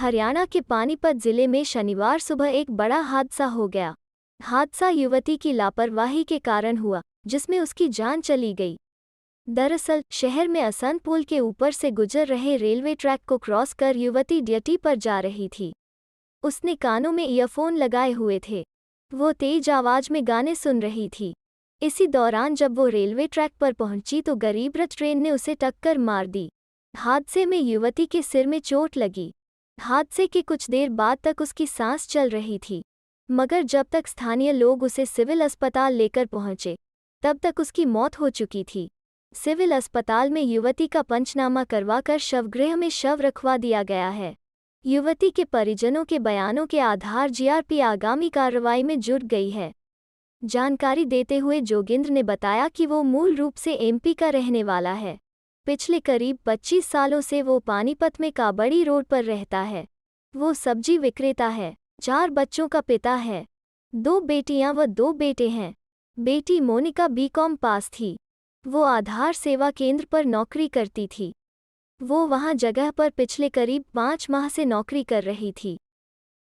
हरियाणा के पानीपत जिले में शनिवार सुबह एक बड़ा हादसा हो गया। हादसा युवती की लापरवाही के कारण हुआ, जिसमें उसकी जान चली गई। दरअसल शहर में असंत पुल के ऊपर से गुजर रहे रेलवे ट्रैक को क्रॉस कर युवती ड्यूटी पर जा रही थी। उसने कानों में ईयरफोन लगाए हुए थे। वो तेज आवाज में गाने सुन रही थी। इसी दौरान जब वो रेलवे ट्रैक पर पहुंची तो गरीब रथ ट्रेन ने उसे टक्कर मार दी। हादसे में युवती के सिर में चोट लगी। हादसे के कुछ देर बाद तक उसकी सांस चल रही थी, मगर जब तक स्थानीय लोग उसे सिविल अस्पताल लेकर पहुंचे, तब तक उसकी मौत हो चुकी थी। सिविल अस्पताल में युवती का पंचनामा करवाकर शवगृह में शव रखवा दिया गया है। युवती के परिजनों के बयानों के आधार जीआरपी आगामी कार्रवाई में जुट गई है। जानकारी देते हुए जोगिंद्र ने बताया कि वो मूल रूप से एमपी का रहने वाला है। पिछले करीब 25 सालों से वो पानीपत में काबड़ी रोड पर रहता है। वो सब्जी विक्रेता है। 4 बच्चों का पिता है। 2 बेटियां व 2 बेटे हैं। बेटी मोनिका बीकॉम पास थी। वो आधार सेवा केंद्र पर नौकरी करती थी। वो वहां जगह पर पिछले करीब 5 माह से नौकरी कर रही थी।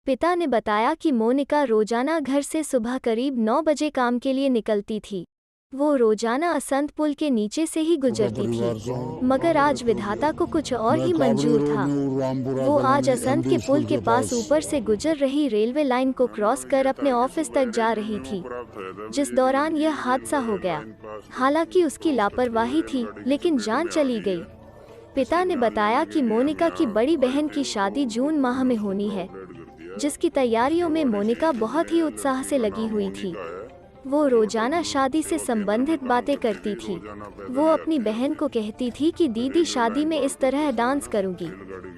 पिता ने बताया कि मोनिका रोजाना घर से सुबह करीब 9 बजे काम के लिए निकलती थी। वो रोजाना असंत पुल के नीचे से ही गुजरती थी, मगर आज विधाता को कुछ और ही मंजूर था। वो आज असंत के पुल के पास ऊपर से गुजर रही रेलवे लाइन को क्रॉस कर अपने ऑफिस तक जा रही थी, जिस दौरान यह हादसा हो गया। हालांकि उसकी लापरवाही थी, लेकिन जान चली गई। पिता ने बताया कि मोनिका की बड़ी बहन की शादी जून माह में होनी है, जिसकी तैयारियों में मोनिका बहुत ही उत्साह से लगी हुई थी। वो रोजाना शादी से संबंधित बातें करती थी। वो अपनी बहन को कहती थी कि दीदी शादी में इस तरह डांस करूंगी,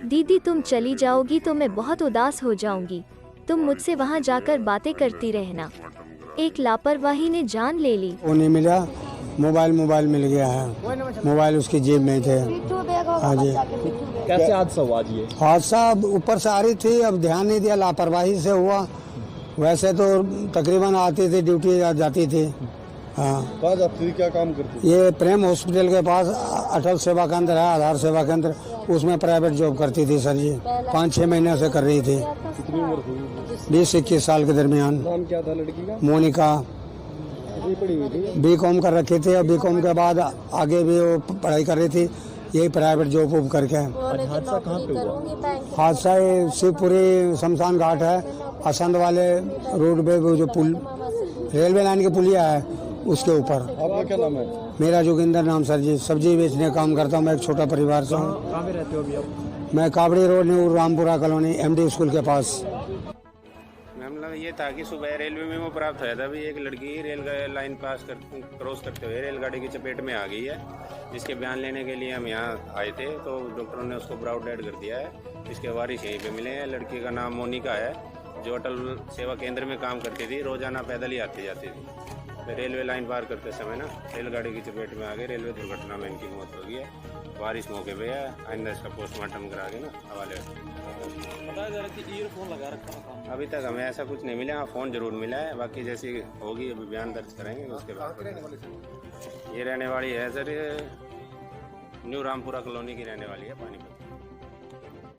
दीदी तुम चली जाओगी तो मैं बहुत उदास हो जाऊंगी, तुम मुझसे वहां जाकर बातें करती रहना। एक लापरवाही ने जान ले ली। वो नहीं मिला, मोबाइल मिल गया है। मोबाइल उसकी जेब में थे। हाँ जी। कैसे हादसा हुआ जी? हादसा ऊपर से आ रही थी, अब ध्यान नहीं दिया, लापरवाही से हुआ। वैसे तो तकरीबन आती थी, ड्यूटी जाती थी। हाँ। कहाँ जाती थी, क्या काम करती थी? ये प्रेम हॉस्पिटल के पास अटल सेवा केंद्र है, आधार सेवा केंद्र, उसमें प्राइवेट जॉब करती थी सर जी। 5-6 महीने से कर रही थी। कितनी उम्र थी? 20-21 साल के दरमियान। नाम क्या था लड़की का? मोनिका। पढ़ी हुई थी? बीकॉम कर रखी थी, और बीकॉम के बाद आगे भी वो पढ़ाई कर रही थी, यही प्राइवेट जॉब वॉब करके। हादसा कहाँ पे हुआ? हादसा ये शिवपुरी शमशान घाट है, असंत वाले रोड पे वो जो पुल, रेलवे लाइन की पुलिया है, उसके ऊपर। आपका क्या नाम है? मेरा जोगिंदर नाम सर जी। सब्जी बेचने का काम करता हूँ। मैं एक छोटा परिवार से हूँ। कहाँ पे रहते हो अभी आप? मैं Kabadi road new Rampura colony MD school के पास। मामला ये था कि सुबह रेलवे में वो प्राप्त हुआ था भी एक लड़की रेल लाइन क्रॉस करते हुए रेलगाड़ी की चपेट में आ गई है, जिसके बयान लेने के लिए हम यहाँ आए थे। तो डॉक्टरों ने उसको ब्राउड डेड कर दिया है। इसके वारिस यहीं पे मिले हैं। लड़की का नाम मोनिका है, जो अटल सेवा केंद्र में काम करती थी। रोजाना पैदल ही आती जाती थी। तो रेलवे लाइन पार करते समय ना रेलगाड़ी की चपेट में आ गई। रेलवे दुर्घटना में इनकी मौत हो गई है। वारिस मौके पे है। आइंदा इसका पोस्टमार्टम करा के ना हवाले। बताया जा रहा है कि ईयरफोन लगा रखा था। अभी तक हमें ऐसा कुछ नहीं मिला। हाँ, फ़ोन जरूर मिला है। बाकी जैसी होगी अभी बयान दर्ज करेंगे उसके बाद। ये रहने वाली है सर, न्यू रामपुरा कॉलोनी की रहने वाली है, पानीपत।